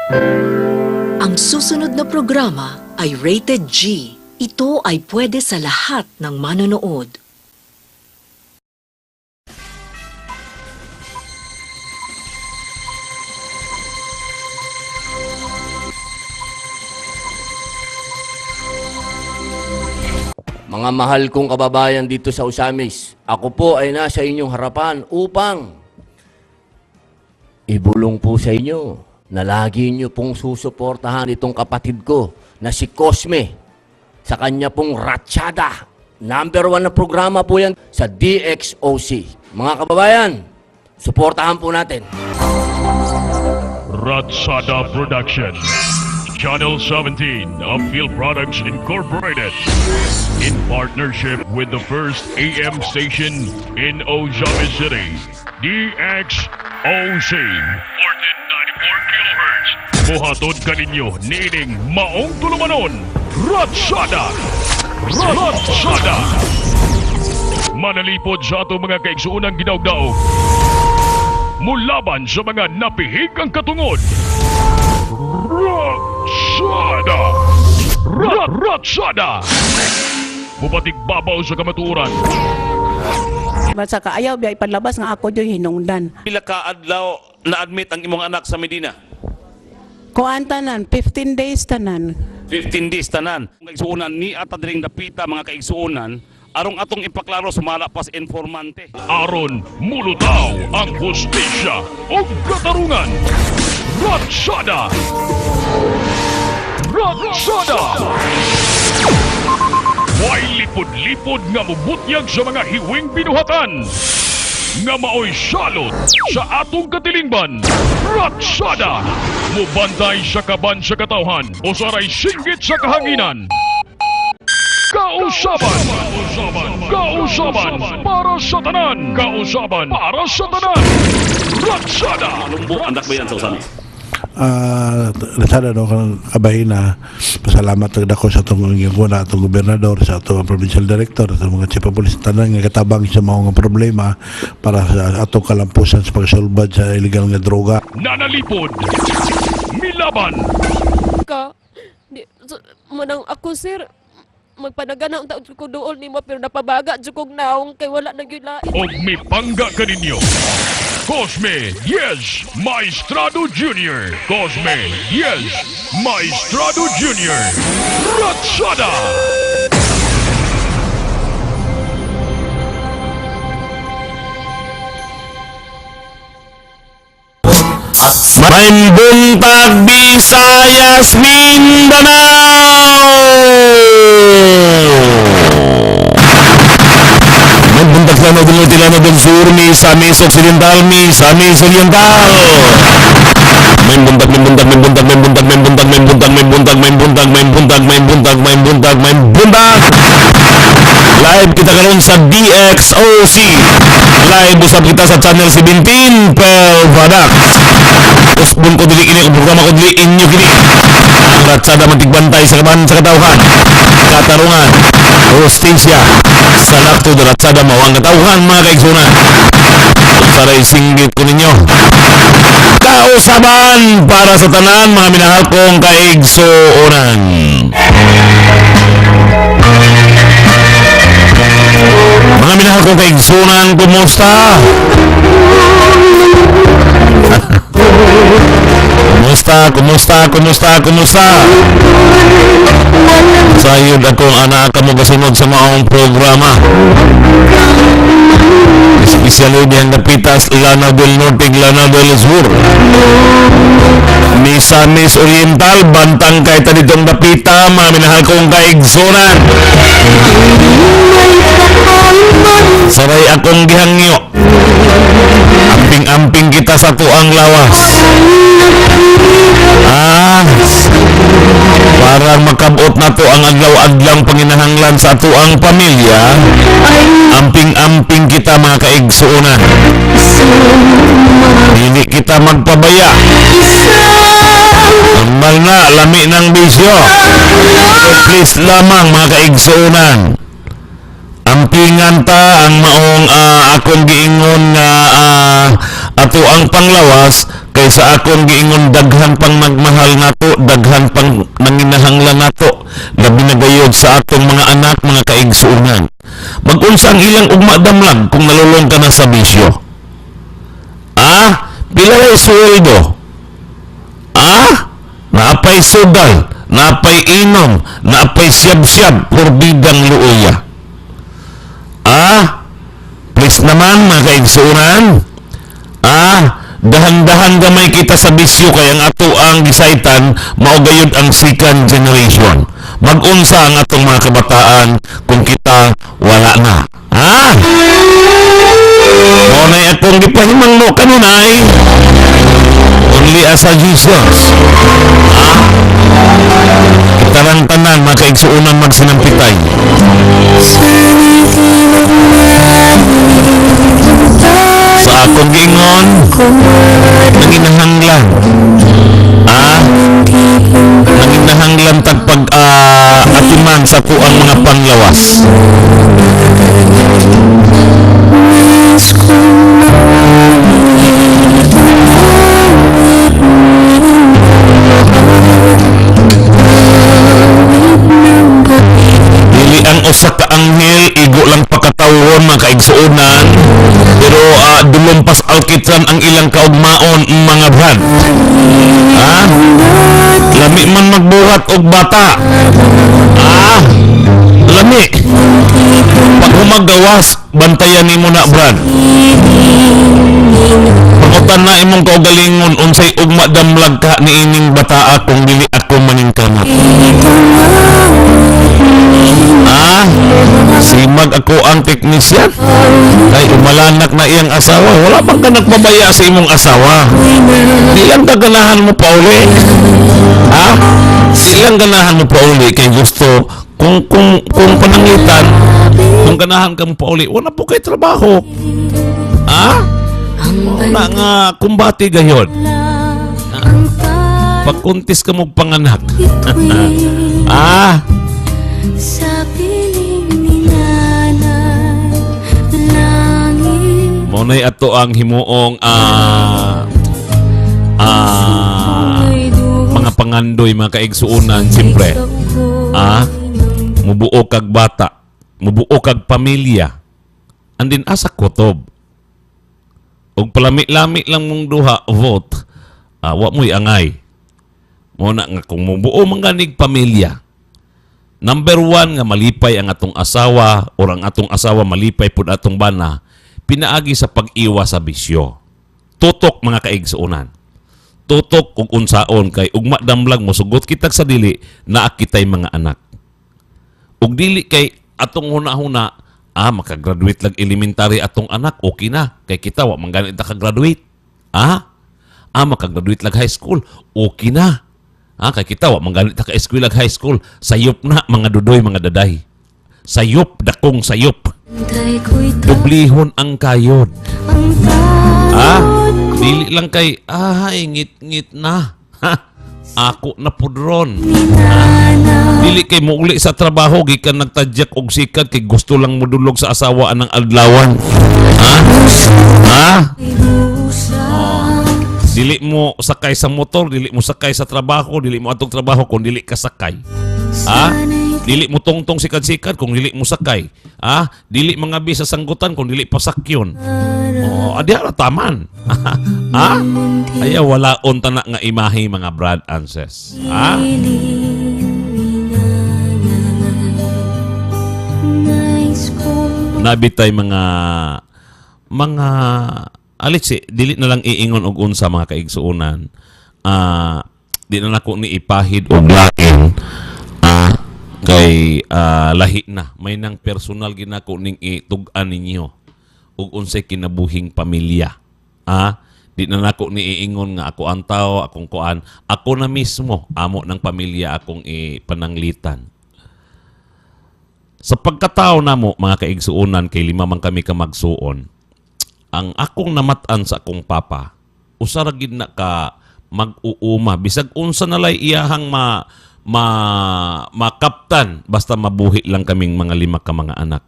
Ang susunod na programa ay rated G. Ito ay pwede sa lahat ng manonood. Mga mahal kong kababayan dito sa Usamis, ako po ay nasa inyong harapan upang ibulong po sa inyo na lagi nyo pong susuportahan itong kapatid ko na si Cosme sa kanya pong Ratsyada. Number 1 na programa po yan sa DXOC. Mga kababayan, suportahan po natin. Ratsyada Production, Channel 17 of Field Products Incorporated, in partnership with the first AM station in Ozamis City, DXOC, 1494 kHz. Buhatod kaninyo nining maong tulumanon, Ratsyada! Ratsyada! Manalipod sa ato mga kaigsuunang ginaugdaog, mulaban sa mga napihig ang katungod, Ratsyada! Ratsyada! Mupatig babaw sa kamaturan. Basta kaayaw biya ipadlabas nga ako diyo'y hinungdan. Pila ka adlaw na-admit ang imong anak sa Medina? Kuan tanan, 15 days tanan. 15 days tanan. Kaigsuunan ni atadring dapita mga kaigsuunan, arong atong ipaklaro sumala pas informante. Aron mulutaw ang hustisya o katarungan. Ratsyada! Ratsyada! Way lipod-lipod nga mubutyag sa mga hiwing binuhatan nga maoy salot sa atong katilingban. Ratsyada! Mubantay sa kaban sa katawhan o saray singgit sa kahanginan. Kausaban! Kausaban para sa tanan! Kausaban para sa tanan! Ratsyada! Lumbo, andak ba yan sa Usamis? Nasada no kang kabahin na pasalamat ako sa itong ginguna, itong gobernador, sa itong provincial director, sa mga chief of police tanan nga katabang sa mga problema para sa atong kalampusan sa pagsulbad sa illegal nga droga. Nanalipod! Milaban! Manang ako sir, magpanagana ang taon ko doon ni mo pero napabaga jukog naong kay wala na gyud lain. Og may pangga kaninyo. Cosme Diaz Maestrado Jr. Cosme Diaz Maestrado Jr. Ratsyada! Main buntag Visayas Mindanao. Main buntag Lanao del Norte, Lanao del Sur, Misamis Occidental, Misamis Oriental. Main buntag, main buntag, main buntag, main buntag, main buntag, main buntag, main buntag, main buntag, main buntag, main buntag, main buntag, main buntag. Live kita karon sa DXOC. Live usab kita sa channel 17 Pelvadak. Usbon ko dili ini programa ko dili inyo kini. Ang Ratsyada matigbantay sa kaban sa katawhan. Katarungan, hostisya, sa lakto do Ratsyada mawang katawhan mga kaigsunan. Saray singgit ko ninyo. Kausaban para sa tanan mga minahal kong kaigsunan. Mga minahal kong kaigsunan, kumusta? Kumusta? Sayod akong anak ka mo kasunod sa maong programa. Espesyalo diyang napitas Lanao del Norte, Lanao del Sur. Misamis Oriental, bantang kay tanitong napita, mga minahal kong kaigsunan. Saray akong gihangyo. Amping-amping kita sa tuang lawas. Parang makabot na to ang adlaw-adlang panginahanglan sa tuang pamilya. Amping-amping kita mga kaigsuunan. Hindi kita magpabaya. Normal na, lami ng bisyo. So please lamang mga kaigsuunan. Ampingan ta ang maong akong giingon nga ato ang panglawas kay Kay sa akong giingon daghan pang nagmahal nato, daghan pang nanginahanglan nato, labi na gayud sa atong mga anak, mga kaigsuonan. Mag-unsa ang ilang ugma damlag kung nalulong ka na sa bisyo? Pila sweldo? Naapay sugal, naapay inom, naapay siyab-siyab, purbidang luoya. Please naman, mga kaigsuonan. Dahan-dahan gamay kita sa bisyo kay ang ato ang gisaytan maugayod ang second generation. Mag-unsa ang atong mga kabataan kung kita wala na. Monay akong gipahimangno kanunay. Only as a Jesus. Kitarang tanan mga kaigsuonan magsinampitay. Sa akong giingon, nanginahanglan. Nanginahanglan tagpag atiman sa kuang mga panglawas. Dili ang usa ka anghel, igo lang pakatawon mga kaigsuonan. Pero dumumpas alkitran ang ilang kaugmaon mga brad. Lami man magbuhat og bata. Lami. Pag humagawas, bantayan nimo na brad. Pangutan na imong kaugalingon unsay ugma damlag ka niining bataa kung dili ako maningkamot. Simag ako ang teknisyan. Kay umalanak na iyang asawa. Wala bang ka nagpabaya sa imong asawa? Di lang ganahan mo pa uli. Di lang ganahan mo pa uli kay gusto kung panangitan, kung ganahan ka mo pa uli, wala po kay trabaho. Wala nga kumbati gayon. Pagkuntis ka mo panganak. Monay ato ang himuong mga pangandoy, mga kaigsuunan, siyempre. Mubuo kag bata, mubuo kag pamilya. Andin asa kutob. Og palami-lami lang mong duha vote, wa mo'y angay. Muna nga kung mubuo mangganig pamilya. Number 1 nga malipay ang atong asawa o ang atong asawa malipay pud atong bana, pinaagi sa pag-iwas sa bisyo. Tutok mga kaigsuonan. Tutok kung unsaon kay ugma damlag mo sugot kitag sa dili naa kitay mga anak. Ug dili kay atong huna-huna makagraduate lag elementary atong anak, okay na kay kita wa man ganit ka graduate. Makagraduate lag high school, okay na. Kay kita wa man ganit ka eskwela lag high school, sayop na mga dudoy mga daday. Sayop dakong sayop. Dublihon ang kayod. Dili lang kay ngit-ngit na. Ako na pudron. Dili kay muuli sa trabaho gikan nagtadyak og sikat kay gusto lang modulog sa asawa anang adlawan. Dili mo sakay sa motor, dili mo sakay sa trabaho, dili mo atong trabaho kung dili ka sakay. Dili mo tongtong sikat-sikat kung dili mo sakay. Dili mangabi sa sanggutan kung dili pasakyon. Adiha ra taman. Ayaw wala unta na nga imahe mga brad and sis. Nabitay mga alitsi, dili na lang iingon og unsa mga kaigsuonan. Di na nako ni ipahid og lain. Kay lahi na. May nang personal ginako ning itug-an ninyo ug unsay kinabuhing pamilya. Di na nako ni iingon nga ako ang tao, akong kuan. Ako na mismo, amo ng pamilya akong ipananglitan. Sa pagkatao namo mga kaigsuonan, kay 5 man kami ka magsuon. Ang akong namatan sa akong papa, usara gid na ka mag-uuma bisag unsa nalay iyahang makaptan basta mabuhi lang kaming mga 5 ka mga anak.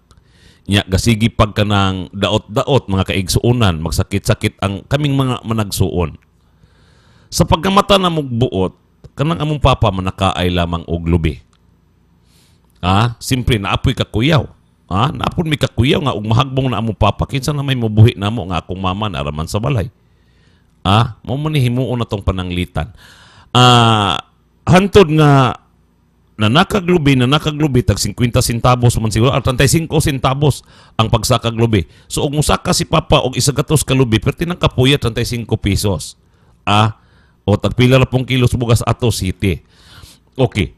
Nya gasigi pag kanang daot-daot mga kaigsuonan, magsakit-sakit ang kaming mga managsuon. Sa pagkamata na mong buot, kanang among papa manakaay lamang og lubi. Simpre naapoy kakuyaw. Naapon mi kakuyaw nga og mahagbong na among papa kinsa na may mubuhi namo nga akong mama naraman sa balay. Mao man ni himuon na tong pananglitan. Hantod nga nanakaglubi tag 50 centavos man siguro, 35 centavos ang pagsakaglubi. So og musaka si papa og 100 ka lubi, perti nang kapuya 35 pesos. O tagpila ra pong kilos bugas ato city. Okay.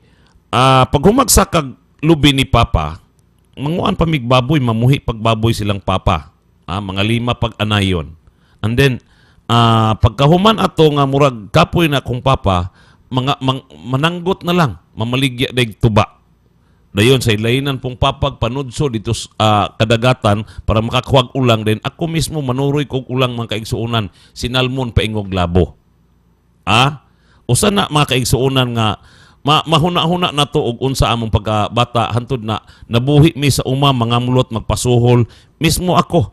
Pag humagsakag lubi ni papa, manguan pamigbaboy, mamuhi pagbaboy silang papa. Mga 5 pag-anayon. And then pagkahuman ato nga murag kapoy na kung papa, mananggot na lang, mamaligya daig tuba. Dayon sa ilainan pong papag panudso dito kadagatan para makakuwag ulang din. Ako mismo manuroy kog ulang mga kaigsuunan, sinalmon paingog labo. Usa na mga kaigsuunan nga mahuna-huna na to og unsa among pagkabata hantod na nabuhi mi sa uma mga mulot magpasuhol mismo ako.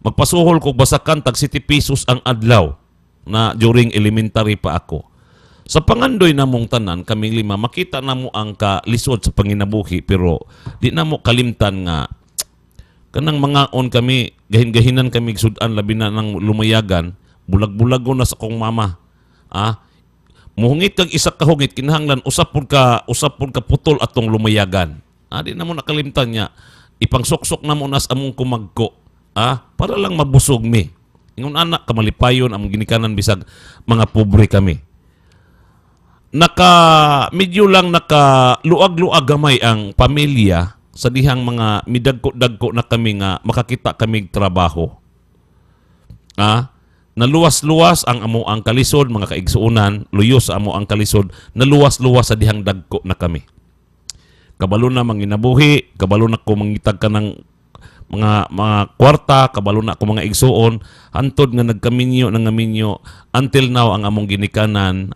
Magpasuhol kog basakan tag 7 pesos ang adlaw na during elementary pa ako. Sa pangandoy namong tanan, kaming 5, makita namo ang kalisod sa panginabuhi, pero di namo kalimtan nga kanang mga on kami, gahin-gahinan kami sudan labi na ng lumayagan, bulag-bulago na sa kong mama. Muhungit kag isa ka hungit, kinahanglan usap pud ka putol atong lumayagan. Di namo nakalimtan niya, ipangsoksok namo nas among kumagko. Para lang mabusog mi. Ingon anak, kamalipayon ang ginikanan bisag mga pobre kami. Medyo lang luag-luag gamay ang pamilya sa dihang mga midagko-dagko na kami nga makakita kaming trabaho. Naluwas-luwas ang amo ang kalisod, mga kaigsuunan, luyos sa amo ang kalisod, naluwas-luwas sa dihang dagko na kami. Kabalo na manginabuhi, kabalo na ko mangitag ka ng mga kwarta, kabalo na ko mga igsuon, hantod nga nagkaminyo until now ang among ginikanan.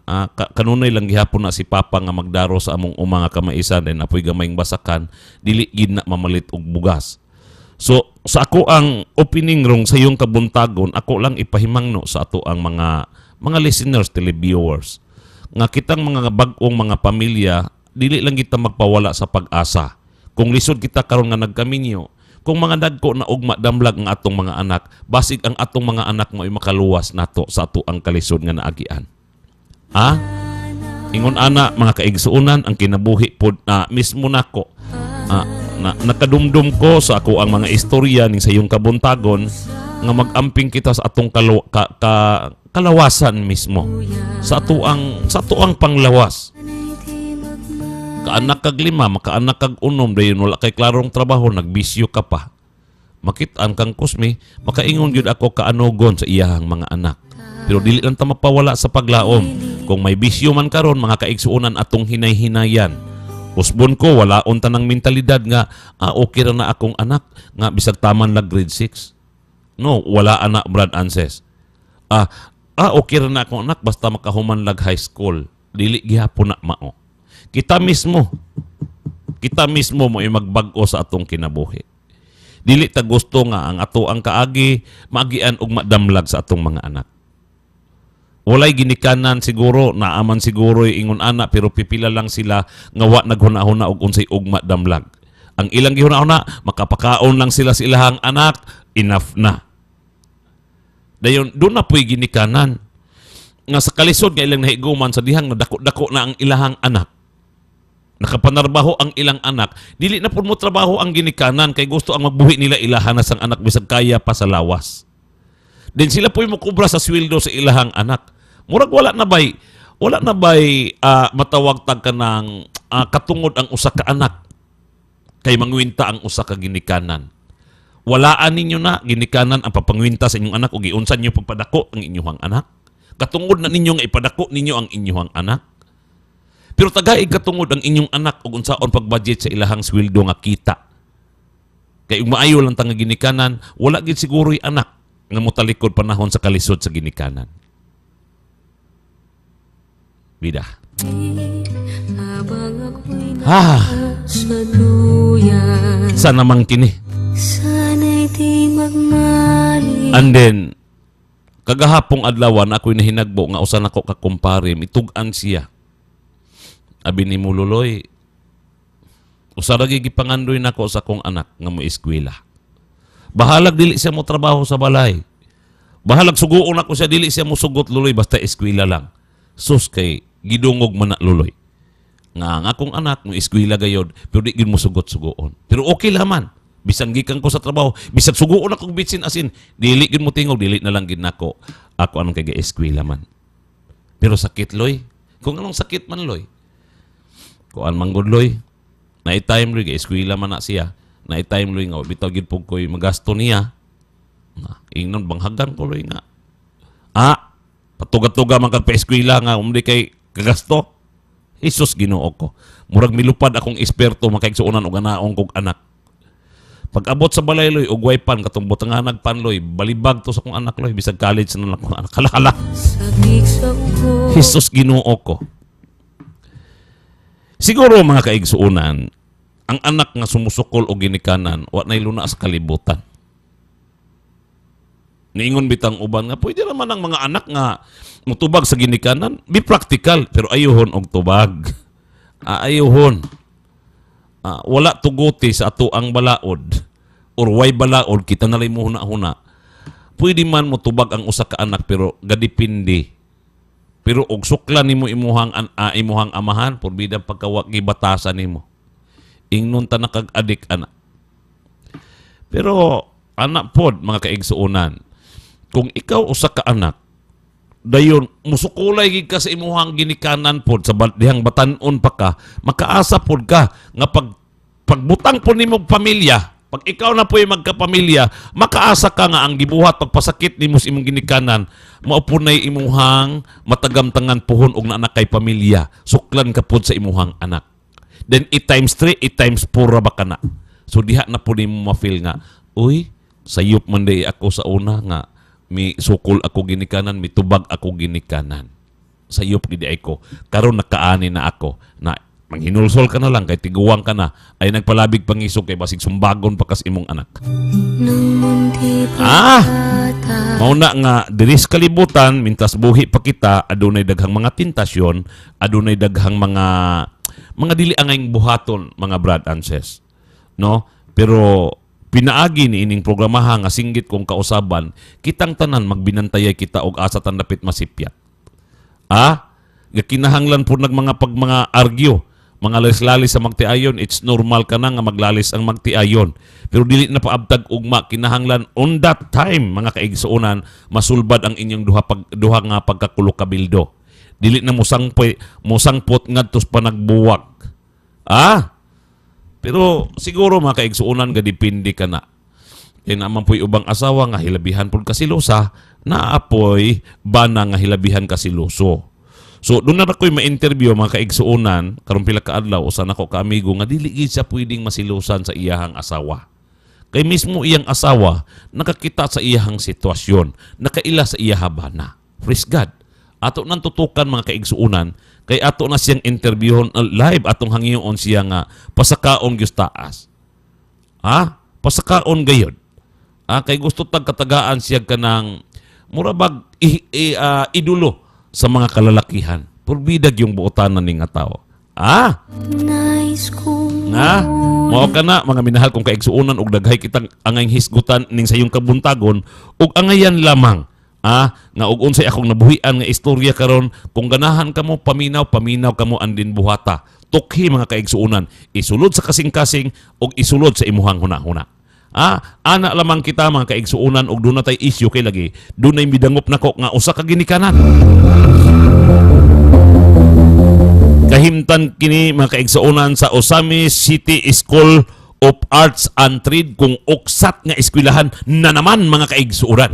Kanunay lang gihapon na si papa nga magdaro sa among mga kamaisan and apoy gamayng basakan, dili gid na mamalit og bugas. So sa ako ang opening rong sa iyong kabuntagon, ako lang ipahimangno sa ato ang mga listeners, televiewers, nga kitang mga bag-ong mga pamilya, dili lang kita magpawala sa pag-asa. Kung lisod kita karon nga nagkaminyo, kung mga dagko na ugma damlag ang atong mga anak, basig ang atong mga anak mo ay makaluwas nato sa ato ang kalisod nga naagian. Ingon ana mga kaigsuunan, ang kinabuhi pod mismo nako. Nakadumdum ko sa ako ang mga istorya ning sa iyong kabuntagon nga mag-amping kita sa atong kalawasan mismo. Sa ato ang panglawas. Kaanak kag 5, makaanak kag 6, dayon wala kay klarong trabaho, nagbisyo ka pa. Makitaan kang kusmi, makaingon gyud ako kaanogon sa iyahang mga anak. Pero dili lang ta mapawala sa paglaom. Kung may bisyo man karon, mga kaigsuunan atong hinay-hinayan. Usbon ko, wala unta ng mentalidad nga, okay ra na akong anak, nga bisag taman lang grade 6. No, wala anak, Brad Anses. Okay ra na akong anak, basta makahuman lag high school. Dili gihapon na mao. Kita mismo mo ay magbag-o sa atong kinabuhi. Dili ta gusto nga ang ato ang kaagi, maagian og madamlag sa atong mga anak. Walay ginikanan siguro, naaman siguro ingon ana, pero pipila lang sila nga wa naghuna-huna og unsay ugma damlag. Ang ilang gihuna-huna, makapakaon lang sila sa ilahang anak, enough na. Dayon, doon na po'y ginikanan. Nga sa kalisod nga ilang nahiguman sa dihang nadako-dako na ang ilahang anak. Nakapanarbaho ang ilang anak, dili na pud mo trabaho ang ginikanan kay gusto ang magbuhi nila ilahanas ang anak bisag kaya pa sa lawas. Then sila po'y mukubra sa sweldo sa ilahang anak. Murag wala na bay matawag tag kanang katungod ang usa ka anak kay mangwinta ang usa ka ginikanan. Walaan ninyo na ginikanan ang papangwinta sa inyong anak o giunsan niyo pagpadako ang inyong anak. Katungod na ninyo nga ipadako ninyo ang inyong anak. Pero tagaig katungod ang inyong anak ug unsaon pagbudget sa ilahang sweldo nga kita. Kay ug maayo lang tang ginikanan, wala gid siguro'y anak nga motalikod panahon sa kalisod sa ginikanan. Bida. Sana mang kini. And then Kagahapong adlawan ako'y nahinagbo nga usa nako ka kumpare, mitug-an siya. Abi ni Mululoy, usa ra gipangandoy nako sa kong anak nga mo eskwela. Bahalag dili siya mo trabaho sa balay. Bahalag suguon ako siya dili siya mo sugot luloy basta eskwela lang. Sus kay gidungog man na luloy. Nga ang akong anak mo eskwela gayod pero di gid mo sugot-sugoon. Pero okay lang man. Bisan gikan ko sa trabaho, bisan suguon ako bitsin asin, dili gid mo tingog, dili na lang gid nako. Ako anong kay eskwela man. Pero sakit loy. Kung anong sakit man loy. Kuan manggod loy. Na-time loy kay eskwela man na siya. Na-time loy nga bitaw gid pug koy magasto niya. Ingnon banghagan ko loy nga. Patuga-tuga man kag pa-eskwela nga umdi kay kagasto. Jesus Ginoo ko. Murag milupad akong eksperto makaigsuonan og anaong kog anak. Pag abot sa balay loy og waypan katong butanganag pan loy, balibag to sa kong anak loy bisag college na lang kong anak. Kala. Jesus Ginoo ko. Siguro mga kaigsuonan, ang anak nga sumusukol o ginikanan, wa nay luna sa kalibutan. Niingon bitang uban nga, pwede naman ang mga anak nga mutubag sa ginikanan, be practical, pero ayuhon og tubag. Ayuhon. Wala tuguti sa ato ang balaod, or way balaod, kita nalay mo huna-huna. Pwede man mutubag ang usa ka anak, pero gadipindi. Pero og suklan nimo imuhang amahan, porbida pagkawag gibatasan nimo. Ingnon ta nakag-adik anak. Pero anak pod mga kaigsuonan, kung ikaw usa ka anak, dayon musukulay gid ka sa imuhang ginikanan pod sa dihang batan-on pa ka, makaasa pod ka nga pagbutang pod nimo pamilya, pag ikaw na po'y magkapamilya, makaasa ka nga ang gibuhat pagpasakit nimo sa imong ginikanan, mao punay imuhang matagamtangan puhon og naa kay pamilya, suklan ka pod sa imuhang anak. Then 8 times 3, 8 times 4 ra ba kana? So diha na pod nimo ma-feel nga, uy, sayop man day ako sa una nga mi sukol ako ginikanan, mitubag ako ginikanan. Sayop gid ay ko. Karon nakaani na ako na manghinulsol ka na lang kay tiguwang ka na ay nagpalabig pangisog kay basig sumbagon pa kas imong anak. Mauna nga diri sa kalibutan mintas buhi pa kita adunay daghang mga tentasyon, adunay daghang mga dili angayng buhaton mga brad and sis. No? Pero pinaagi ni ining programaha nga singgit kong kausaban, kitang tanan magbinantayay kita og asa tan dapit masipyat. Kinahanglan po mga argue, mga lalis-lalis sa magtiayon, it's normal ka na nga maglalis ang magtiayon. Pero dili na paabtag ugma, kinahanglan on that time, mga kaigsuonan, masulbad ang inyong duha nga pagkakulo-kabildo. Dili na musangpot ngadtos pa nagbuwak. Pero siguro mga kaigsuonan ga dipindi ka na. Kaya naman po'y ubang asawa nga hilabihan po kasilosa, naapoy bana nga hilabihan kasiloso. So doon na ako'y ma-interview mga kaigsuonan, karong pila ka adlaw, usan ako ka-amigo nga dili gid siya pwedeng masilusan sa iyahang asawa. Kay mismo iyang asawa, nakakita sa iyahang sitwasyon, nakaila sa iyahang bana. Praise God. Ato nang tutukan mga kaigsuonan, kay ato na siyang interviewon live, atong hangiyon siya nga pasakaon gyud taas. Pasakaon gayod. Kay gusto tagkatagaan siya kanang murabag idulo sa mga kalalakihan. Purbidag yung buotanan ning nga tao. Mao ka na mga minahal kong kaigsuonan og daghay kitang angay hisgutan ning sayong kabuntagon og angayan lamang. Nga og unsay akong nabuhian nga istorya karon, kung ganahan kamo paminaw kamo andin buhata. Tukhi mga kaigsuonan, isulod sa kasing-kasing og isulod sa imuhang huna-huna. Ana lamang kita mga kaigsuonan og doon na tay issue kay lagi, doon na midangop nako nga usa ka ginikanan. Kahimtan kini mga kaigsuonan sa Osami City School of Arts and Trade, kung uksat nga eskwelahan na naman mga kaigsuonan.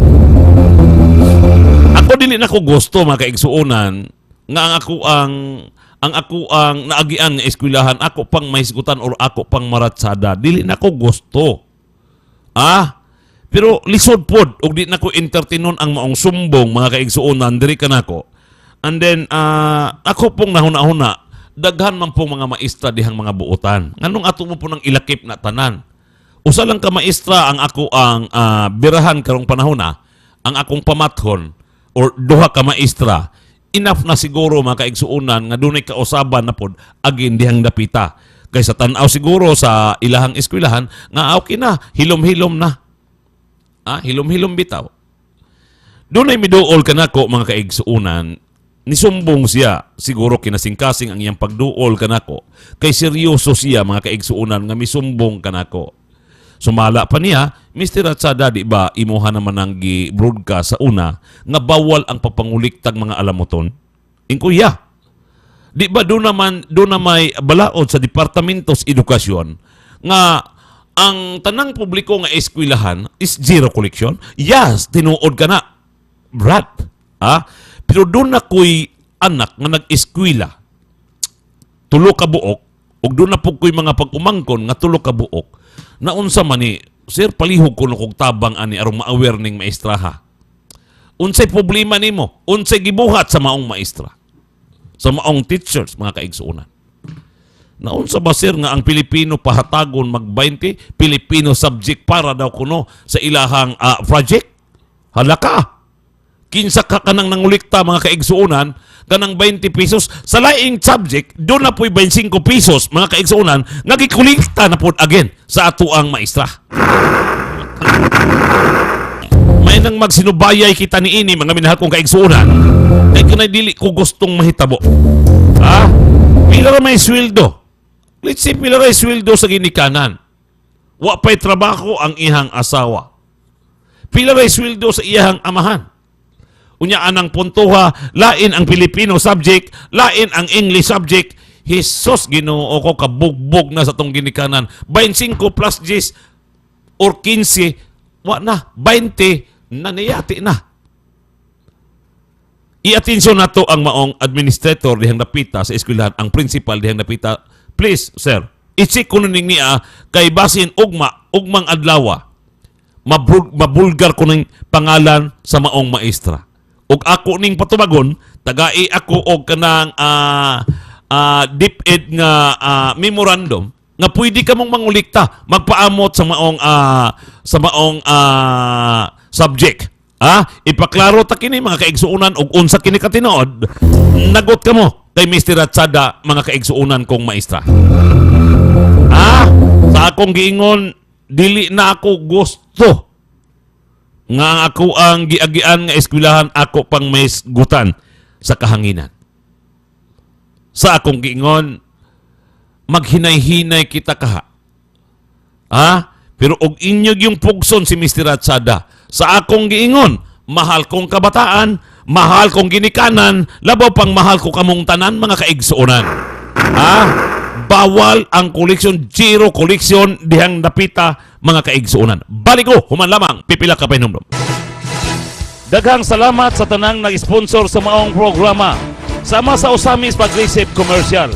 Ako dili na ko gusto mga kaigsuonan nga ang ako ang naagian nga eskwelahan, ako pang mahisgutan or ako pang maratsada, dili na ko gusto. Pero lisod pod og di na ko entertainon ang maong sumbong mga kaigsuonan diri kanako. And then ako pong nahuna-huna, daghan man pong mga maestra dihang mga buotan. Nganong ato mo po nang ilakip na tanan. Usa lang ka maestra ang ako ang birahan karong panahon ang akong pamathon or duha ka maestra, enough na siguro mga kaigsuunan nga dunay kausaban na pod agin dihang dapita. Kay sa tan-aw siguro sa ilahang eskwelahan nga okay na, hilom-hilom na. Hilom-hilom bitaw. Dunay miduol kanako mga kaigsuunan, nisumbong siya, siguro kinasingkasing ang iyang pagduol kanako. Kay seryoso siya mga kaigsuunan nga misumbong kanako. Sumala pa niya, Mr. Ratsada, di ba, imuha naman ang gi-broadcast sa una nga bawal ang papanguliktag mga alamoton? Inkuya. Di ba doon na may balaod sa Departamentos Edukasyon nga ang tanang publiko nga eskwelahan is zero collection? Yes, tinuod ka na. Brad. Pero doon na ko'y anak nga nag-eskwela, tulo ka buok, o doon na po ko'y mga pag-umangkon nga tulo ka buok, naunsa man ni, sir, palihog ko kung tabang ani arong ma-aware ning maestraha. Unsay problema nimo? Unsay gibuhat sa maong maestra? Sa maong teachers, mga kaigsuunan. Naunsa ba, sir, nga ang Pilipino pahatagon mag-20 Filipino subject para daw kuno sa ilahang project? Halaka! Kinsa ka kanang nangulikta mga kaigsuunan, kanang 20 pesos, sa laing subject, doon na po'y 25 pesos, mga kaigsuunan, nagikulikta na po again sa atuang maestra. May nang magsinubayay kita ni ini, mga minahal kong kaigsuunan, ay kanay dili ko gustong mahitabo. Pila may sweldo. Let's say, pila ray sweldo sa ginikanan. Wa pa'y trabaho ang ihang asawa. Pila ray sweldo sa iyang amahan. Unya anang puntuha, lain ang Filipino subject, lain ang English subject. Jesus, Ginoo ko, kabugbog na sa tong ginikanan. 25 plus 10 or 15, wa na, 20, naniyati na. I-atensyon na to ang maong administrator dihang napita sa eskwelahan, ang principal dihang napita. Please, sir, i-check ko nun niya kay basin ugmang adlawa. Mabulgar ko ng pangalan sa maong maestra. Og ako ning patubagon, tagai ako og kanang DepEd nga memorandum nga pwede ka mong mangulikta, magpaamot sa maong subject. Ipaklaro ta kini mga kaigsuunan og unsa kini katinood, nagot ka mo kay Mr. Ratsada, mga kaigsuunan kong maestra. Sa akong giingon, dili na ako gusto nga ako ang giagian nga eskwelahan, ako pang may gutan sa kahanginan. Sa akong giingon, maghinay-hinay kita kaha. Pero og inyo yung pugson si Mr. Ratsada. Sa akong giingon, mahal kong kabataan, mahal kong ginikanan, labaw pang mahal ko kamong tanan, mga kaigsuunan. Bawal ang koleksyon, zero koleksyon dihang napita, mga kaigsuunan. Balik ko, human lamang, pipila ka pahinumdum. Daghang salamat sa tanang nag-sponsor sa maong programa. Sama sa usamis pag-receive commercial.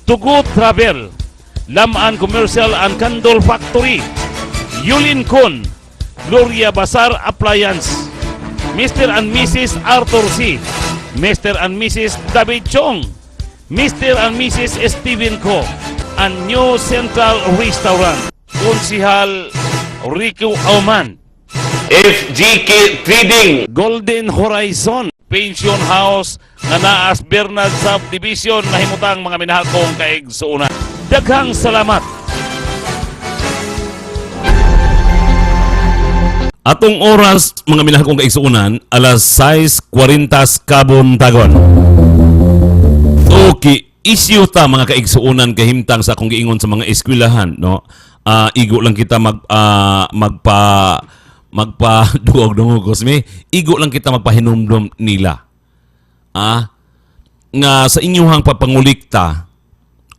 Tugo Travel, Lamaan Commercial and Candle Factory, Yulin Kun, Gloria Bazar Appliance, Mr. and Mrs. Arthur C., Mr. and Mrs. David Chong, Mr. and Mrs. Steven Co., and New Central Restaurant, Konsihal Rico Auman, FGK Trading, Golden Horizon, Pension House, nga naas Bernard Subdivision, nahimutang mga minahal kong kaigsuunan. Daghang salamat. Atong oras, mga minahal kong kaigsuunan, alas 6:40 kabuntagon. Okay, issue ta mga kaigsuunan kahimtang sa akong giingon sa mga eskwelahan, no? Igo lang kita magpa-duog-dungog Cosme. Igo lang kita magpahinumdum nila. Nga sa inyong papangulikta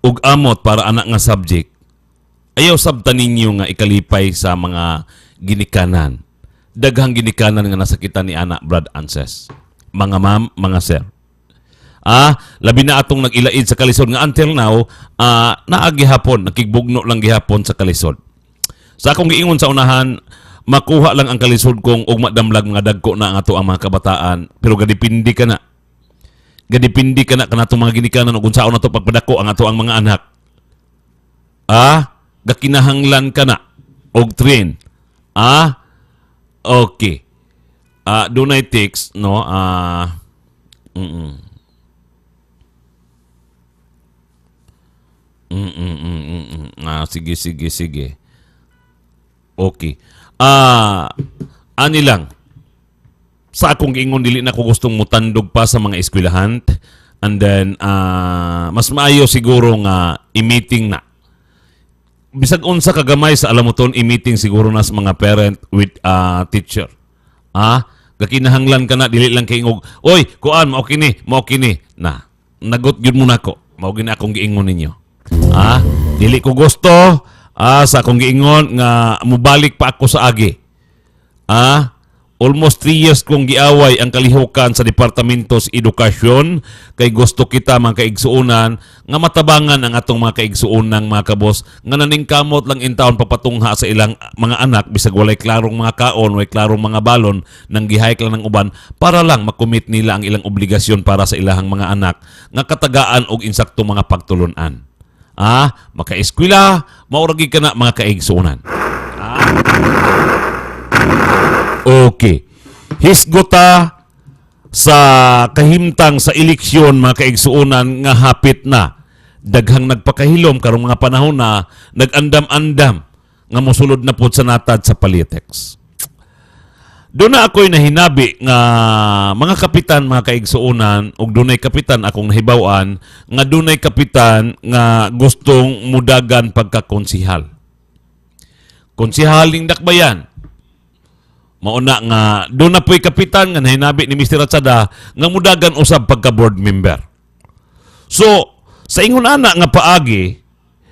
ug amot para anak nga subject, ayaw sabta ninyo nga ikalipay sa mga ginikanan. Daghang ginikanan nga nasakitan ni anak, Brad Anses. Mga ma'am, mga sir. Labi na atong nag-ilaid sa kalisod nga until now, naagihapon, nakigbugno lang gihapon sa kalisod. Sa akong giingon sa unahan, makuha lang ang kalisod kong ug madamlag mga dagko na ang ato ang mga kabataan, pero gadipindi ka na. Gadipindi ka na kanatong mga ginikanan ug unsaon nato pagpadako ang ato ang mga anak. Gakinahanglan ka na og train. Okay. dunay text, no? Sige. Okay. Ani lang. Sa akong giingon dili na ko gustong mutandog pa sa mga eskwelahan. And then mas maayo siguro nga i-meeting na. Bisag unsa kagamay sa alamuton i-meeting siguro na sa mga parent with teacher. Gakinahanglan ka na dili lang kay ingog. Oy, kuan mao kini na. Nagot gyud mo nako. Mao gini akong giingon ninyo. Dili ko gusto sa akong giingon nga mubalik pa ako sa agi. Almost 3 years kong giaway ang kalihukan sa Departamento sa Edukasyon kay gusto kita mga kaigsuunan nga matabangan ang atong mga kaigsuunang mga kabos nga naningkamot lang in taon papatungha sa ilang mga anak bisag walay klarong mga kaon, walay klarong mga balon nang gihayk lang ng uban para lang makumit nila ang ilang obligasyon para sa ilahang mga anak nga katagaan og insakto mga pagtulunan. Maka-eskwela, mauragi ka na mga kaigsuunan. Okay. Hisgota sa kahimtang sa eleksyon mga kaigsuunan nga hapit na. Daghang nagpakahilom karong mga panahon na nag-andam-andam nga mosulod na po sa natad sa politics. Doon na ako'y nahinabi nga mga kapitan mga kaigsuunan ug dunay kapitan akong nahibaw-an nga dunay kapitan nga gustong mudagan pagkakonsihal. Konsihaling dakbayan. Mauna nga, doon na po'y kapitan nga nahinabi ni Mr. Ratsada nga mudagan usab pagka-board member. So, sa ingon ana nga paagi,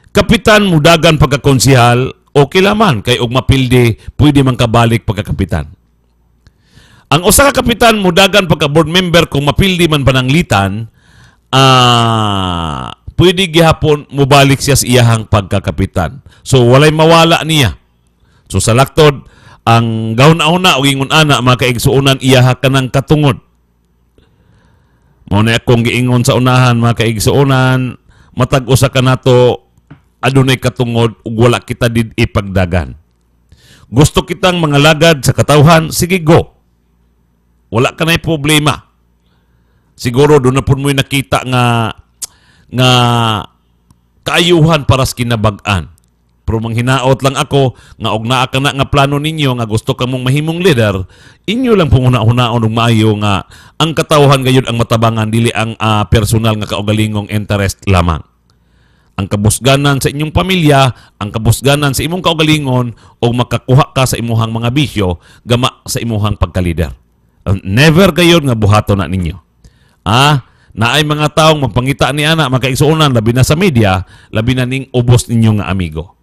kapitan mudagan pagka-konsihal, okay laman, kay og mapildi, pwede man kabalik pagka-kapitan. Ang usa ka kapitan mudagan pagka-board member kung mapildi man pananglitan, pwede gihapon mubalik siya sa iyahang pagka-kapitan. So, walay mawala niya. So, sa laktod, ang gahuna-una o ingon ana mga kaigsuunan iyaha ka ng katungod. Mao na akong giingon sa unahan mga kaigsuunan, matag usa ka nato adunay katungod ug wala kita did ipagdagan. Gusto kitang mga lagad sa katawhan, sige go. Wala ka na'y problema. Siguro doon na po mo'y nakita nga kaayuhan para sa kinabag-an. Pero manghinaot lang ako nga og naa ka na nga plano ninyo nga gusto ka mong mahimong leader, inyo lang pong una-unaon og maayo nga ang katawhan gayud ang matabangan dili ang personal nga kaugalingong interest lamang. Ang kabusganan sa inyong pamilya, ang kabusganan sa imong kaugalingon o makakuha ka sa imuhang mga bisyo gama sa imuhang pagka-leader. Never gayud nga buhaton na ninyo. Naay mga taong mapangita ni ana makaigsuonan labi na sa media, labi na ning ubos ninyo nga amigo.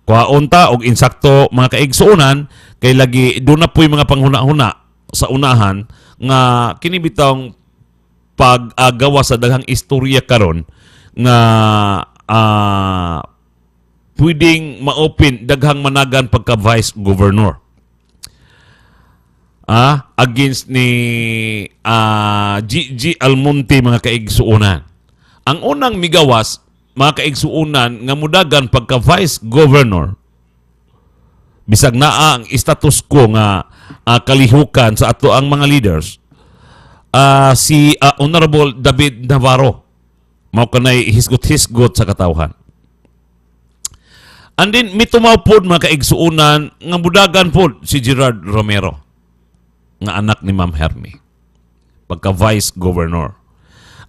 Kuhaon ta og insakto mga kaigsuonan kay lagi doon na po'y mga panghuna-huna sa unahan nga kini bitawng pag-agawa sa daghang istorya karon nga pwedeng ma-open daghang managan pagka vice governor. Against ni G.G. Almonte mga kaigsuonan. Ang unang migawas mga kaigsuunan nga mudagan pagka vice governor bisag naa ang status quo nga kalihukan sa ato ang mga leaders si Honorable David Navarro mao kanay hisgot-hisgot sa katawhan. And then mitumaw pod mga kaigsuunan nga mudagan pod si Gerard Romero nga anak ni Ma'am Hermie pagka vice governor.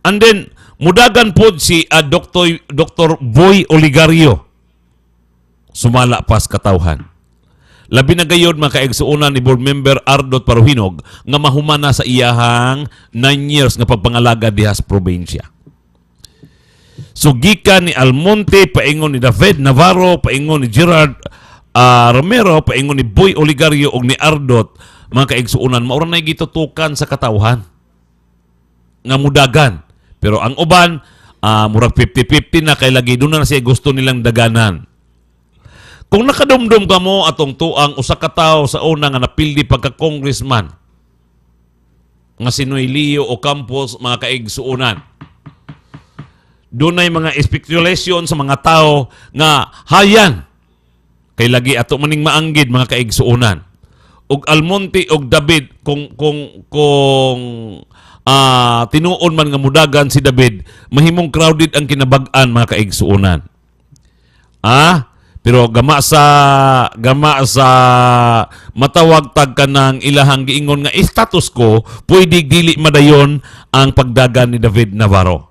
And then mudagan pod si Dr. Boy Oligario sumala pas katawhan. Labi na gayod mga kaigsuunan ni board member Ardot Paruhinog nga mahumana sa iyahang 9 years nga pagpangalaga diha sa probinsya. So gikan ni Almonte, paingon ni David Navarro, paingon ni Gerard Romero, paingon ni Boy Oligario og ni Ardot mga kaigsuunan maura na gitutukan sa katawhan nga mudagan. Pero ang uban, murag 50-50 na kay lagi doon na siya gusto nilang daganan. Kung nakadumdum ka mo atong tuang usa ka tawo sa una nga napildi pagka-congressman nga si Noelio Ocampos mga kaigsuunan. Doon ay mga speculation sa mga tao nga hayan kay lagi ato maning maanggid mga kaigsuunan. og Almonte og David kung tinuon man nga mudagan si David, mahimong crowded ang kinabag-an mga kaigsuonan. Pero gama sa matawag tag kanang ilahang giingon nga status ko, pwede dili madayon ang pagdagan ni David Navarro.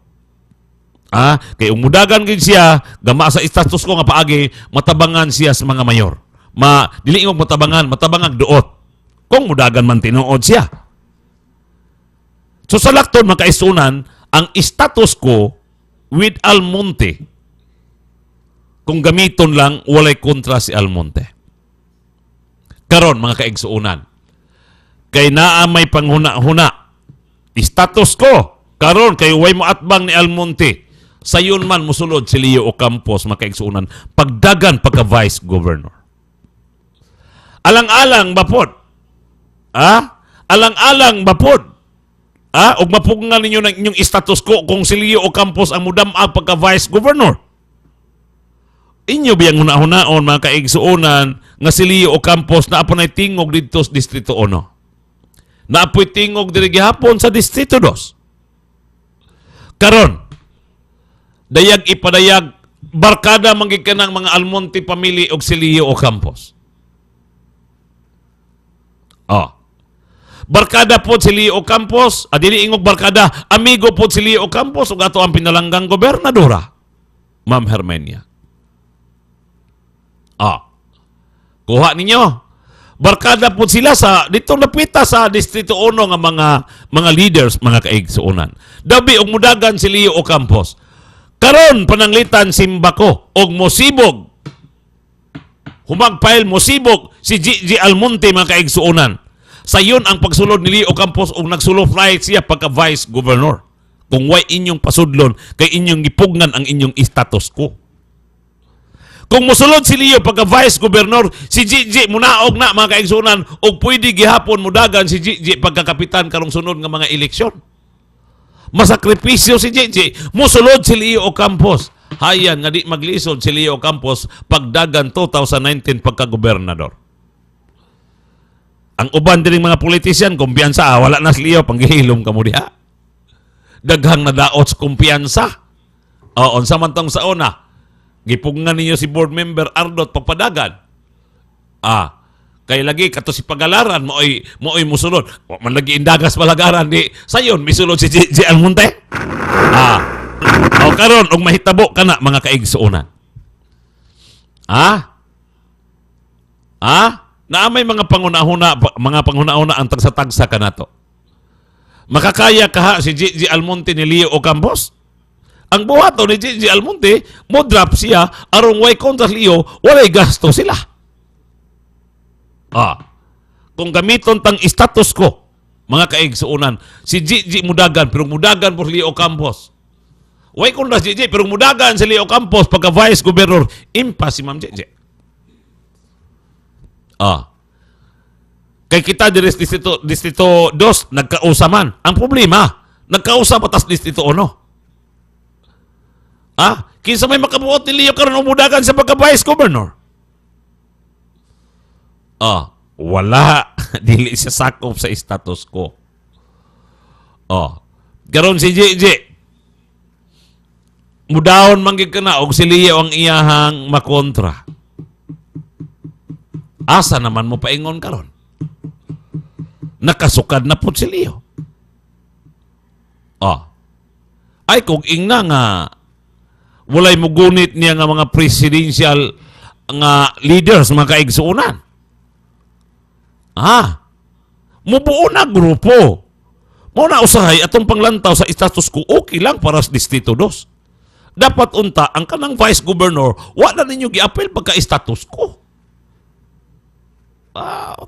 Kay umudagan gid siya, gama sa status ko nga paagi, matabangan siya sa mga mayor. Dili ingog matabangag duot. Kung mudagan man tinuod siya. So sa lakton makaisunan, ang status ko with Almonte, kung gamiton lang, walay kontra si Almonte. Karon mga kaigsuunan, kay naa may panghuna-huna, status ko, karon kay way mo atbang ni Almonte, sayon man musulod si Leo Ocampos, mga kaigsuunan, pagdagan pagka-vice governor. Alang-alang bapod. Alang-alang bapod. Og mapugngan ninyo ng inyong status ko kung si Leo Ocampos ang mudamag pagka-vice governor. Inyo biyang huna-hunaon mga kaigsuonan nga si Leo Ocampos na apanay tingog dito sa Distrito 1. Na apoy tingog diri gihapon sa Distrito 2. Karon, dayag ipadayag barkada manggid kanang mga Almonte family og si Leo Ocampos. Barkada po si Leo Ocampos, dili ingog barkada, amigo po si Leo Ocampos ug ato ang pinalanggang gobernadora, Ma'am Hermenia. Kuha ninyo. Barkada po sila sa dito napita sa Distrito 1 nga mga leaders, mga kaigsuonan. Dabi og mudagan si Leo Ocampos. Karon pananglitan simbako og mosibog. Humagpail mosibog si Gigi Almonte, mga kaigsuonan. Sayon ang pagsulod ni Leo Ocampos og nagsulo flight siya pagka vice governor. Kung way inyong pasudlon kay inyong gipugnan ang inyong status quo. Kung musulod si Leo pagka vice governor, si Gigi munaog na mga kaigsunan og pwede gihapon mudagan si Gigi pagka kapitan karong sunod nga mga eleksyon. Masakripisyo si Gigi, musulod si Leo Ocampos. Hayan nga di maglisod si Leo Ocampos pagdagan 2019 pagka gobernador. Ang uban diring mga politician, kumpiyansa, wala na si Leo, panggihilom ka mo diha. Daghang nadaot sa kumpiyansa. Unsa man tong sa una, gipugngan ninyo si board member Ardot pagpadagan. Kay lagi kato si pagalaran, mo'y musulod. Man lagi indagas palagaran, di sayon, misulod si Almonte. Karon, og mahitabo ka na, mga kaigsuonan. Naamay mga panghuna-huna ang tagsa-tagsa ka na to. Makakaya kaha si Gigi Almonte ni Leo Ocampos? Ang buhato ni Gigi Almonte, mo drop siya, arong way kontra Leo, walay gasto sila. Kung gamiton tang status ko, mga kaigsuunan, si Gigi mudagan, pero mudagan po Leo Ocampos. Way kontra si Gigi, pero mudagan si Leo Ocampos pagka vice governor, impas si Ma'am Gigi. Kay kita di Distrito 2, nagkausaman. Ang problema, nagkausa patas Distrito 1. Kinsa may makabuot ni Leo karon umudagan sa pagka-vice governor? Wala. Dili siya sakop sa status ko. Karon si Gigi, mudahon manggid ka na og si Leo ang iyahang makontra. Asa naman mo paingon karon? Nakasukad na po si Leo. Ay kung ingna nga walay mugunit niya nga mga presidential nga leaders, mga kaigsuunan. Mubuo na grupo. Mo na usahay atong panglantaw sa status ko, okay lang para sa Distrito 2. Dapat unta ang kanang vice governor, wala ninyo gi-appeal pagka-status ko.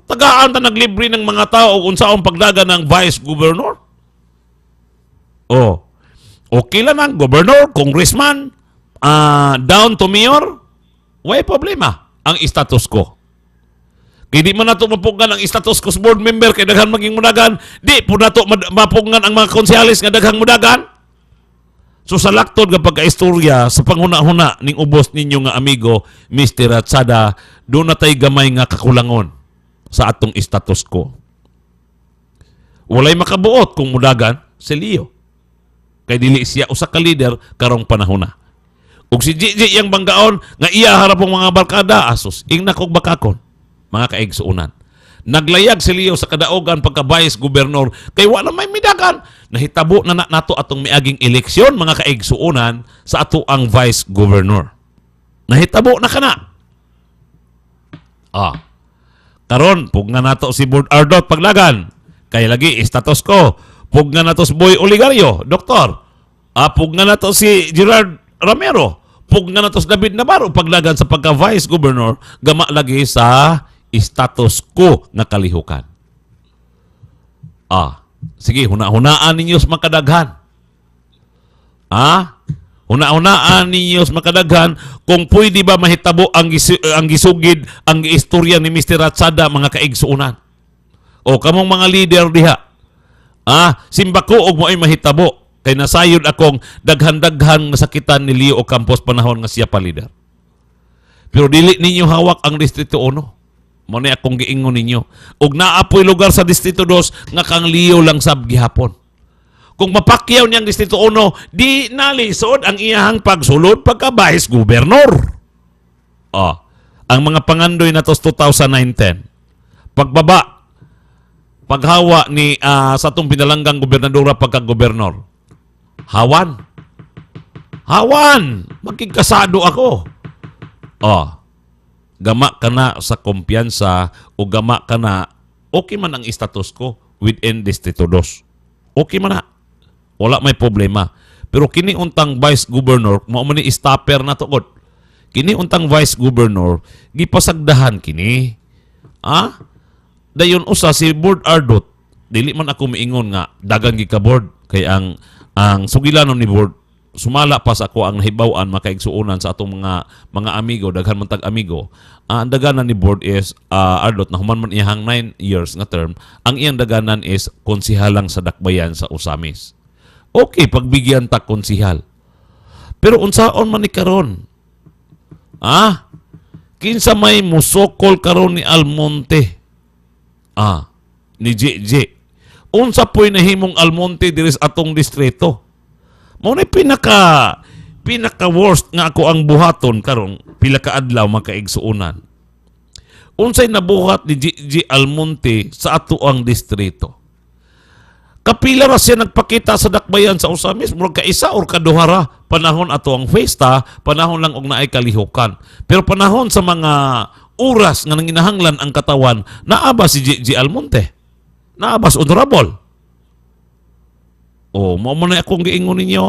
Tagaan ta naglibre ng mga tao kung saan pagdaga ng vice governor. Okay lang ang governor, congressman, down to mayor, way problema ang status ko. Kaya di man nato mapugnan ang status ko sa board member kay daghang maging mudagan, di po nato mapugnan ang mga konsehalis nga daghang mudagan. So sa laktod nga pagka-istorya sa panghuna-huna ning ubos ninyo nga amigo Mr. Ratsada, doon na tay gamay nga kakulangon sa atong status quo. Walay makabuot kung mudagan si Leo. Kay dili siya usa ka leader karong panahon na. Ug si Gigi yang banggaon nga iya harap ang mga barkada asos ingna kog bakakon mga kaigsuunan. Naglayag si Leo sa kadaogan pagka vice gobernador kay wala may midagan. Nahitabo na nato atong miaging eleksyon mga kaigsuunan sa ato ang vice governor. Nahitabo na kana. Karon pug nga nato si Board Ardot paglagan. Kay lagi status ko. Pug nga nato si Boy Oligario, doktor. Pug nga nato si Gerard Romero. Pug nga nato si David Navarro paglagan sa pagka vice governor gama lagi sa status quo nga kalihukan. Sige, huna-hunaan ninyo sa makadaghan. Huna-hunaan ninyo sa makadaghan kung pwede ba mahitabo ang gisugid, ang istorya ni Mr. Ratsada mga kaigsuunan. O kamong mga leader diha. Simbako og mo ay mahitabo kay nasayod akong daghan-daghan nasakitan ni Leo Campos panahon nga siya pa leader. Pero dili ninyo hawak ang Distrito 1. Mo na akong giingon ninyo. Og naapoy lugar sa Distrito 2 nga kang Leo lang sab gihapon. Kung mapakyaw niyang Distrito 1, di nalisod ang iyahang pagsulod pagka vice gobernador. Ang mga pangandoy na to 2019. Paghawa ni sa itong pinalanggang gobernadora pagka-gobernador. Hawan. Magkikasado ako. Gama ka na sa kumpiyansa o gama ka na okay man ang status ko within Distrito 2. Okay man na. Wala may problema. Pero kini untang vice governor, mao man ni stopper na tuod. Kini untang vice governor, gipasagdahan kini. Dayon usa si Board Ardot, dili man ako miingon nga dagang gi ka board kay ang sugilanon ni board sumala pa sa ako ang nahibaw-an makaigsuunan sa atong mga amigo, daghan man tag amigo. Ang daganan ni board is Ardot na human man iyang 9 years nga term, ang iyang daganan is konsihalang sa dakbayan sa Usamis. Okay, pagbigyan ta konsihal. Pero unsaon man ni karon? Kinsa may musokol karon ni Almonte? Ni JJ. Unsa po'y nahimong Almonte diri sa atong distrito? Mao na pinaka worst nga ako ang buhaton karon pila ka adlaw makaigsuunan. Unsay nabuhat ni JJ Almonte sa ato ang distrito? Kapila ra siya nagpakita sa dakbayan sa Usamis, murag ka isa or kaduhara panahon ato ang festa, panahon lang og naay kalihukan. Pero panahon sa mga oras nga nanginahanglan ang katawan, naaba si JJ Almonte. Naaba si honorable. Mao man na akong giingon ninyo.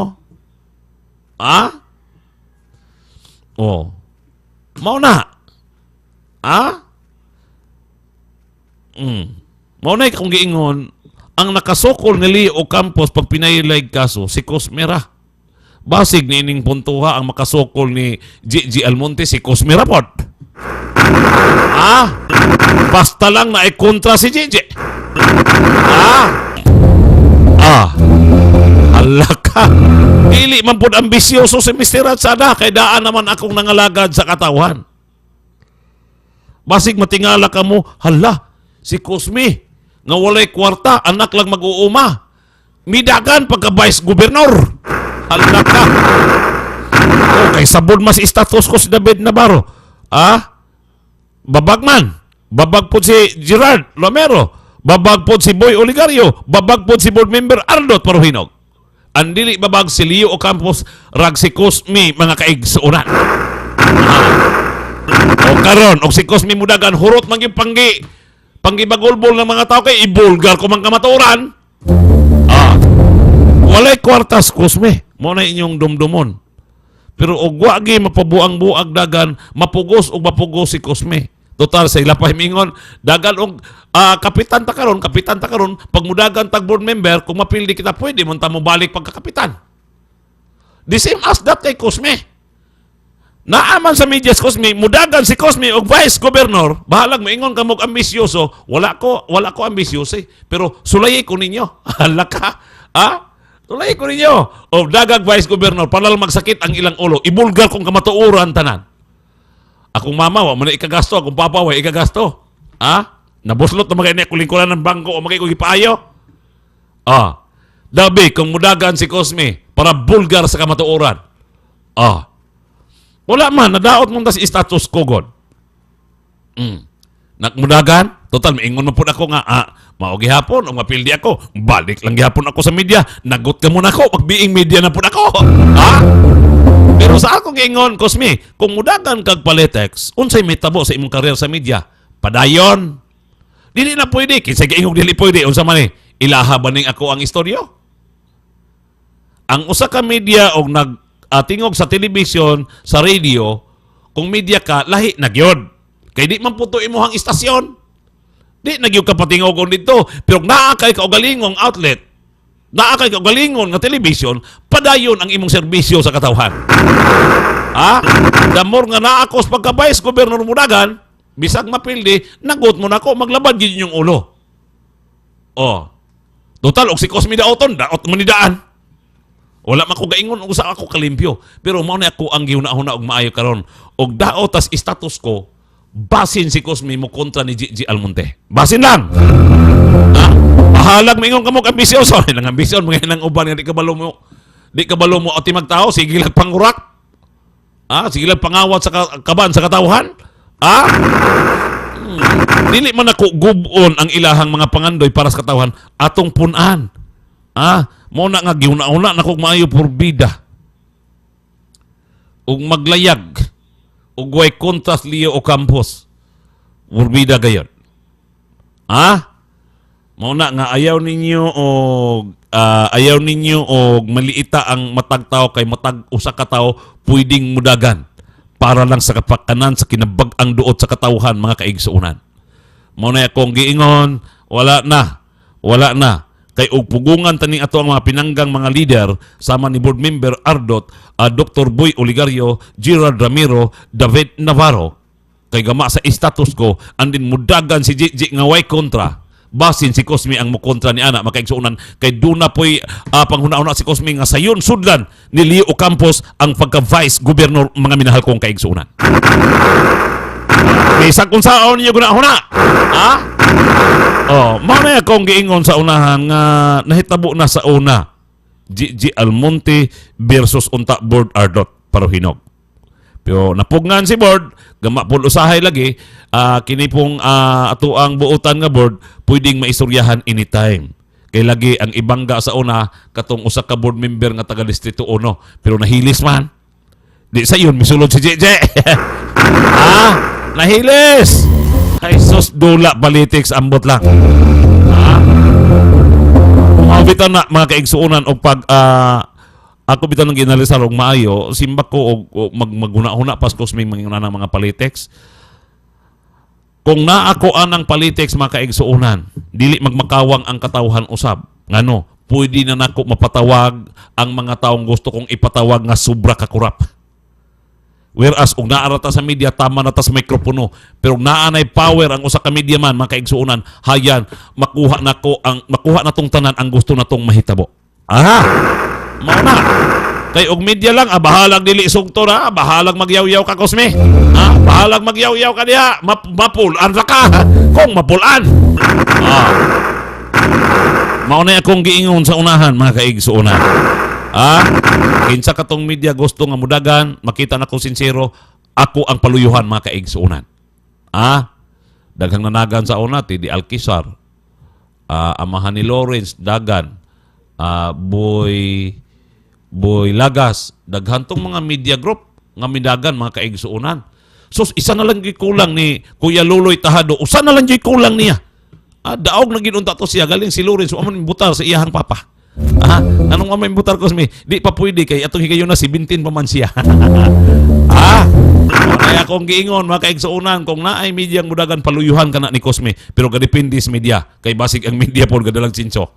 Mao na. Mao na akong giingon. Ang nakasokol ni Leo Campos pag pinailig kaso, si Cosmera. Basig ni ining puntuha ang makasokol ni JJ Almonte, si Cosmera pod. Basta lang na kontra si JJ. Hala ka. Dili man pod ambisyoso si Mr. Ratsada, kay daan naman akong nangalagad sa katawan. Basig matingala ka mo, hala, si Cosme, nga walay kwarta, anak lang mag-uuma. Midagan pagka vice gobernador. Hala ka. Kay sabon mas status ko si David Navarro. Babag man. Babag po si Gerard Romero. Babag po si Boy Oligario. Babag po si board member Ardot Paruhinog. Andili babag si Leo Campos, rag si Cosme, mga kaigsuunan. Karon, si Cosme mudagan, hurot man yung panggibagulbol ng mga tao kay ibulgar ko mga kamaturan. Walay kwartas, Cosme. Mo na inyong dumdumon. Pero og wagi mapabuang-buag dagan, mapugos o mapugos si Cosme. Total sa ila pahimingon, dagan og kapitan ta karon, pag mudagan tag board member, kung mapildi kita pwede mo ta mo balik pagkakapitan. The same as that kay Cosme. Naaman sa media si Cosme, mudagan si Cosme og vice governor, bahalag maingon ka mog ambisyoso, wala ko ambisyoso pero sulay ko ninyo. Hala ka. Sulay ko ninyo. O dagag vice governor, panal magsakit ang ilang ulo, ibulgar kong kamatuuran tanan. Akong mama, wa man ikagasto, akong papa, wa ikagasto. Nabuslot na mga kulingkulan ng bangko o mga ipaayo. Dabi, kung mudagan si Cosme para bulgar sa kamatuoran. Wala man, nadaot mo tas status ko, God. Nakmudagan, total, maingon mo po ako nga, mao gihapon, o mapildi ako, balik lang gihapon ako sa media, nagot ka muna ako, magbiing media na po ako. Pero sa akong ingon, Cosme, kung mudagan kag politics, unsay may tabo sa imong karyera sa media, padayon. Dili na pwede, kinsa giingog dili pwede, unsa man ilaha ba ning ako ang istoryo? Ang usa ka media og tingog sa television, sa radio, kung media ka, lahi na gyud. Kay di man puto imuhang istasyon. Di na gyud ka patingogon dito, pero naa kay kaugalingong outlet, naa kay kaugalingon nga television, padayon ang imong serbisyo sa katawhan. Damor nga naa ako sa pagka-vice governor mudagan, bisag mapildi, nagot mo na ako, maglabad yun yung ulo. Total, og si Cosme daoton, daot mo ni daan. Wala man ko gaingon, og sa ako kalimpyo. Pero mao na ako ang gihuna-huna og maayo karon. Og daot tas status ko, basin si Cosme mo kontra ni Gigi Almonte. Basin lang! Pahalag maingon kamog ambisyon. Sorry lang ambisyon, mga hinang uban nga di kabalo mo at magtao, sige lang pangurak. Sige lang pangawat sa kaban sa katawhan. Dili man ako gubon ang ilahang mga pangandoy para sa katawhan atong punan. Mo na nga giuna-una na kog maayo porbida. Ug maglayag ug way kontas Leo Ocampos. Porbida gayon. Mo na nga ayaw ninyo og maliita ang matag tao kay matag usa ka tawo pwedeng mudagan. Para lang sa kapakanan sa kinabag-ang duot sa katawhan mga kaigsuunan. Mo na akong giingon, wala na. Kay og pugungan taning ato ang mga pinanggang mga leader sama ni board member Ardot, Dr. Boy Oligario, Gerard Ramiro, David Navarro. Kay gama sa status ko, andin mudagan si Gigi nga way kontra. Basin si Cosme ang mukontra ni ana makaigsuunan kay duna poy panghuna-una si Cosme nga sayon sudlan ni Leo Ocampos ang pagka-vice governor mga minahal kong kaigsuunan. Bisag kung saon niyo guna-huna. Mao na akong giingon sa unahan nga nahitabo na sa una Gigi Almonte versus unta board Ardot Paruhinog. Pero napugngan si board, gama pul usahay lagi, kini pong ato ang buutan nga board, pwedeng maistoryahan anytime. Kay lagi ang ibangga sa una, katong usa ka board member nga taga Distrito 1, pero nahilis man. Di sa yun, misulod si Jeje. Nahilis! Ay sus, dula politics, ambot lang. Bitaw na mga kaigsuunan o pag ako bitaw nang ginalisar og maayo, simba ko og maghuna-huna pas Cosme manguna ng mga politics. Kung naa ako anang politics mga kaigsuunan, dili magmakawang ang katawhan usab. Ngano, pwede na nako mapatawag ang mga taong gusto kong ipatawag nga sobra ka kurap. Whereas og naarata sa media tama na ta sa mikropono, pero naanay power ang usa ka media man mga kaigsuunan, hayan makuha na tong tanan ang gusto natong mahitabo. Mao na. Kay og media lang, bahalag dili sugto na, bahalag magyaw-yaw ka Cosme. Bahalag magyaw-yaw ka diha, mapulan ra ka. Kung mapulan. Mao na akong giingon sa unahan mga kaigsuunan. Kinsa katong media gusto nga mudagan, makita na ko sincero, ako ang paluyuhan mga kaigsuunan. Daghang nanagan sa una ti di Alquizar. Amahan ni Lawrence Dagan, Boy Lagas, daghantong mga media group nga midagan mga kaigsuunan. So isa na lang gikulang ni Kuya Luloy Tahado, usa na lang gikulang niya. Daog na ginunta to siya galing si Lawrence, amon butar sa iyahang papa. Anong amay butar Cosme? Di pa pwede kay atong higayon na 17 pa man siya. Kaya akong giingon mga kaigsuunan, kung naay media mudagan paluyuhan kana ni Cosme, pero gadepende sa media kay basig ang media pod gadalang sinso.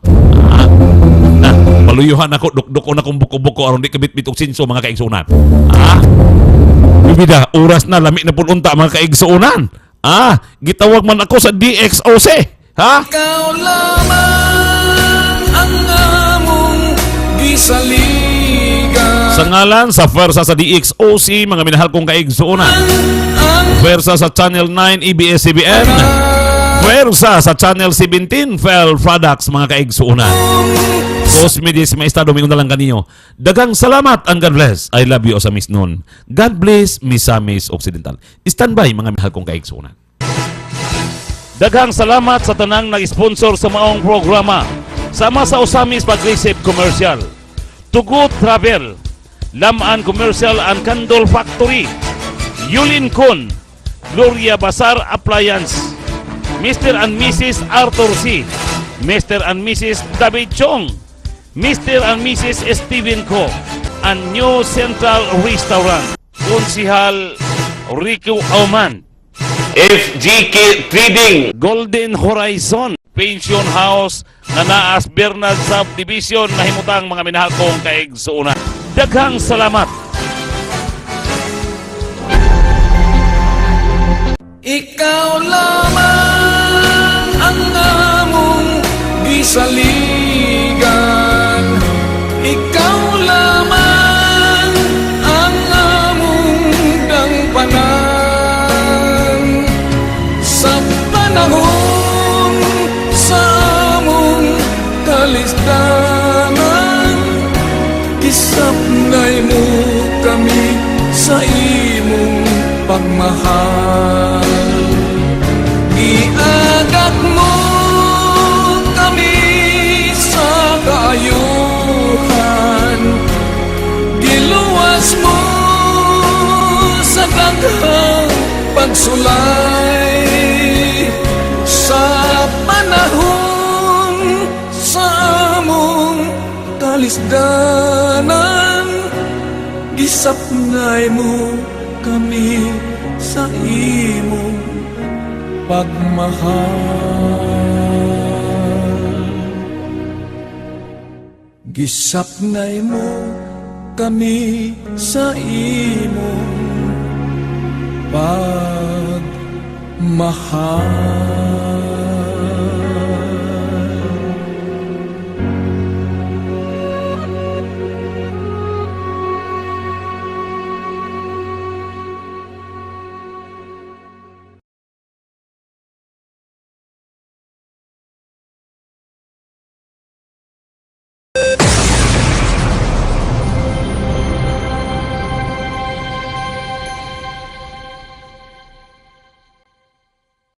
Paluyuhan ako, dukduk na kong buko-buko aron di kabit-bit og sinso mga kaigsuunan. Bibida, oras na lami na pud unta mga kaigsuunan. Gitawag man ako sa DXOC. Ikaw lamang ang among gisaligan. Sa ngalan sa Pwersa sa DXOC, mga minahal kong kaigsuunan. Pwersa sa Channel 9 EBS-CBN. Pwersa sa Channel 17, Fel Products, mga kaigsuunan. Cosme Dis, may estado, mingon na lang kaninyo. Dagang salamat and God bless. I love you, Osamis nun. God bless, Misamis Occidental. Standby, mga mahal kong kaigsuunan. Daghang salamat sa tanang nag-sponsor sa maong programa. Sama sa Osamis pag-receive commercial. Tugot Travel, Lamaan Commercial and Candle Factory, Yulin Kun, Gloria Bazar Appliance, Mr. and Mrs. Arthur C., Mr. and Mrs. David Chong, Mr. and Mrs. Steven Ko, and New Central Restaurant, Konsihal Rico Auman, FGK Trading, Golden Horizon, Pension House, Nanaas Bernard Subdivision, nahimutang mga minahal kong kaigsuunan. Daghang salamat. Ikaw lamang ang among gisaligan. Ikaw lamang ang among dangpanan. Sa panahon sa among kalisdanan, gisapnay mo kami sa imong pagmahal. Iagak mo kami sa kaayuhan, giluwas mo sa daghang pagsulay. Sa panahon sa among kalisdanan, gisapnay mo kami sa imong pagmahal. Gisapnay mo kami sa imong pagmahal.